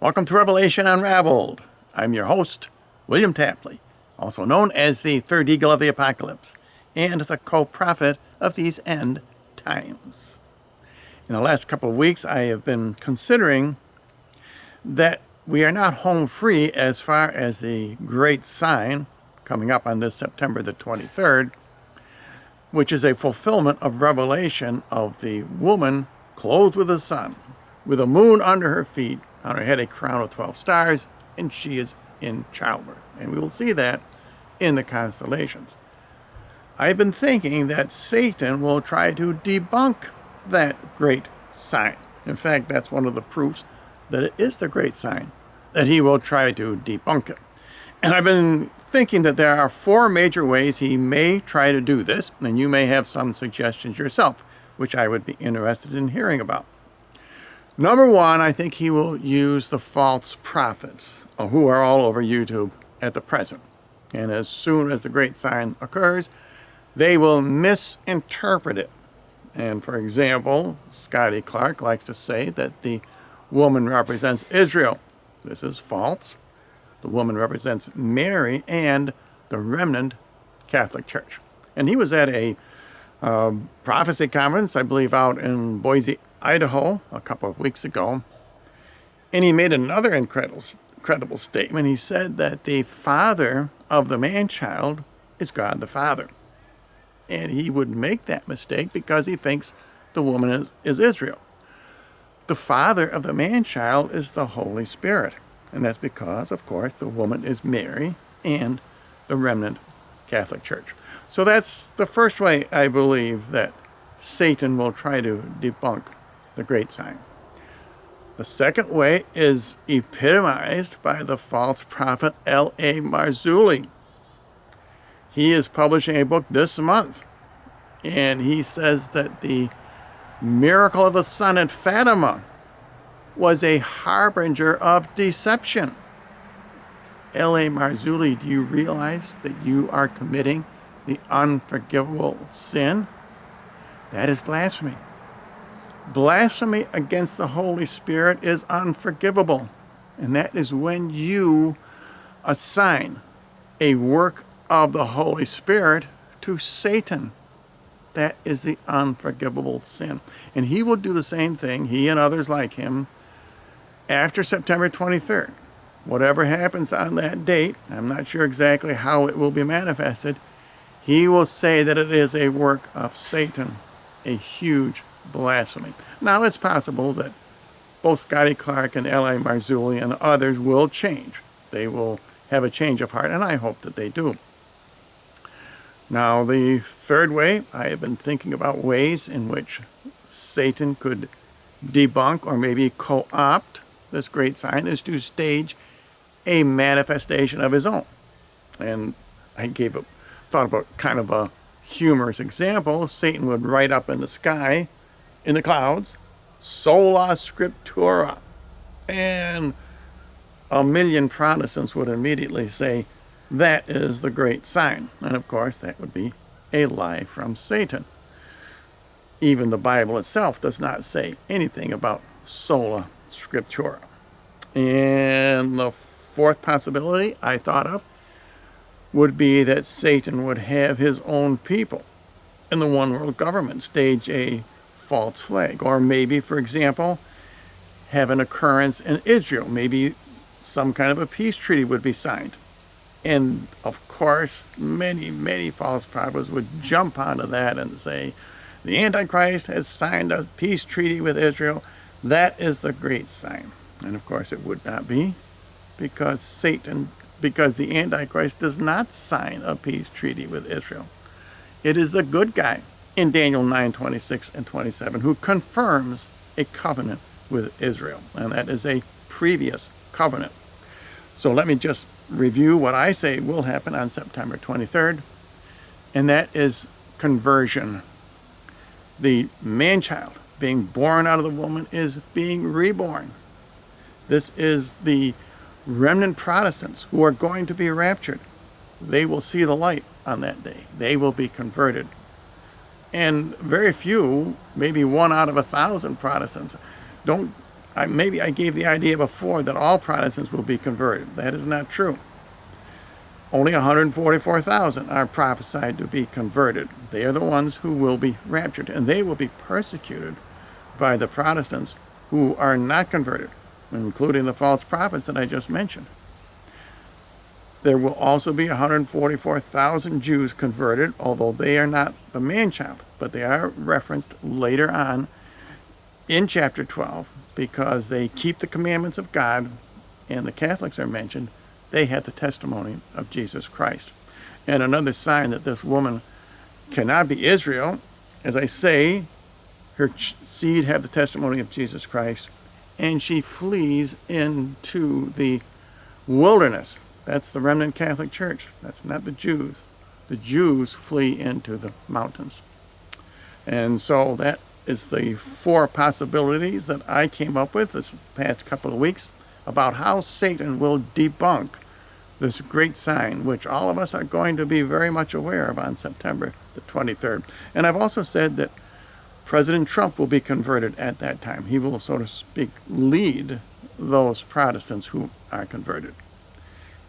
Welcome to Revelation Unraveled. I'm your host, William Tapley, also known as the third eagle of the apocalypse and the co-prophet of these end times. In the last couple of weeks, I have been considering that we are not home free as far as the great sign coming up on this September the 23rd, which is a fulfillment of Revelation of the woman clothed with the sun, with a moon under her feet, on her head a crown of 12 stars, and she is in childbirth. And we will see that in the constellations. I've been thinking that Satan will try to debunk that great sign. In fact, that's one of the proofs that it is the great sign, that he will try to debunk it. And I've been thinking that there are four major ways he may try to do this, and you may have some suggestions yourself, which I would be interested in hearing about. Number one, I think he will use the false prophets, who are all over YouTube at the present. And as soon as the great sign occurs, they will misinterpret it. And for example, Scotty Clark likes to say that the woman represents Israel. This is false. The woman represents Mary and the remnant Catholic Church. And he was at a prophecy conference, I believe, out in Boise, Idaho, a couple of weeks ago. And he made another incredible statement. He said that the father of the man-child is God the Father. And he would make that mistake because he thinks the woman is Israel. The father of the man-child is the Holy Spirit. And that's because, of course, the woman is Mary and the remnant Catholic Church. So that's the first way I believe that Satan will try to debunk the great sign. The second way is epitomized by the false prophet L.A. Marzulli. He is publishing a book this month, and he says that the miracle of the sun at Fatima was a harbinger of deception. L.A. Marzulli, do you realize that you are committing the unforgivable sin? That is blasphemy. Blasphemy against the Holy Spirit is unforgivable. And that is when you assign a work of the Holy Spirit to Satan. That is the unforgivable sin. And he will do the same thing, he and others like him, after September 23rd. Whatever happens on that date, I'm not sure exactly how it will be manifested, he will say that it is a work of Satan, a huge blasphemy. Now, it's possible that both Scotty Clark and L.A. Marzulli and others will change. They will have a change of heart, and I hope that they do. Now, the third way, I have been thinking about ways in which Satan could debunk or maybe co-opt this great sign, is to stage a manifestation of his own. And I thought about kind of a humorous example. Satan would write up in the sky, in the clouds, sola scriptura. And a million Protestants would immediately say, that is the great sign. And of course, that would be a lie from Satan. Even the Bible itself does not say anything about sola scriptura. And the fourth possibility I thought of would be that Satan would have his own people in the one world government stage a false flag. Or maybe, for example, have an occurrence in Israel. Maybe some kind of a peace treaty would be signed. And of course, many false prophets would jump onto that and say, the Antichrist has signed a peace treaty with Israel. That is the great sign. And of course it would not be, because the Antichrist does not sign a peace treaty with Israel. It is the good guy in Daniel 9:26 and 27 who confirms a covenant with Israel. And that is a previous covenant. So let me just review what I say will happen on September 23rd. And that is conversion. The man-child being born out of the woman is being reborn. This is the remnant Protestants who are going to be raptured. They will see the light on that day. They will be converted. And very few, maybe 1 out of 1,000 Protestants, don't maybe I gave the idea before that all Protestants will be converted. That is not true. Only 144,000 are prophesied to be converted. They are the ones who will be raptured, and they will be persecuted by the Protestants who are not converted, including the false prophets that I just mentioned. There will also be 144,000 Jews converted, although they are not the man-child, but they are referenced later on in chapter 12 because they keep the commandments of God, and the Catholics are mentioned. They had the testimony of Jesus Christ. And another sign that this woman cannot be Israel, as I say, her seed have the testimony of Jesus Christ, and she flees into the wilderness. That's the remnant Catholic Church. That's not the Jews. The Jews flee into the mountains. And so that is the 4 possibilities that I came up with this past couple of weeks about how Satan will debunk this great sign, which all of us are going to be very much aware of on September the 23rd. And I've also said that President Trump will be converted at that time. He will, so to speak, lead those Protestants who are converted.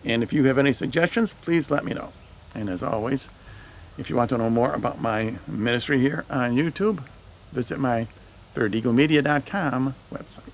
And if you have any suggestions, please let me know. And as always, if you want to know more about my ministry here on YouTube, visit my thirdeaglemedia.com website.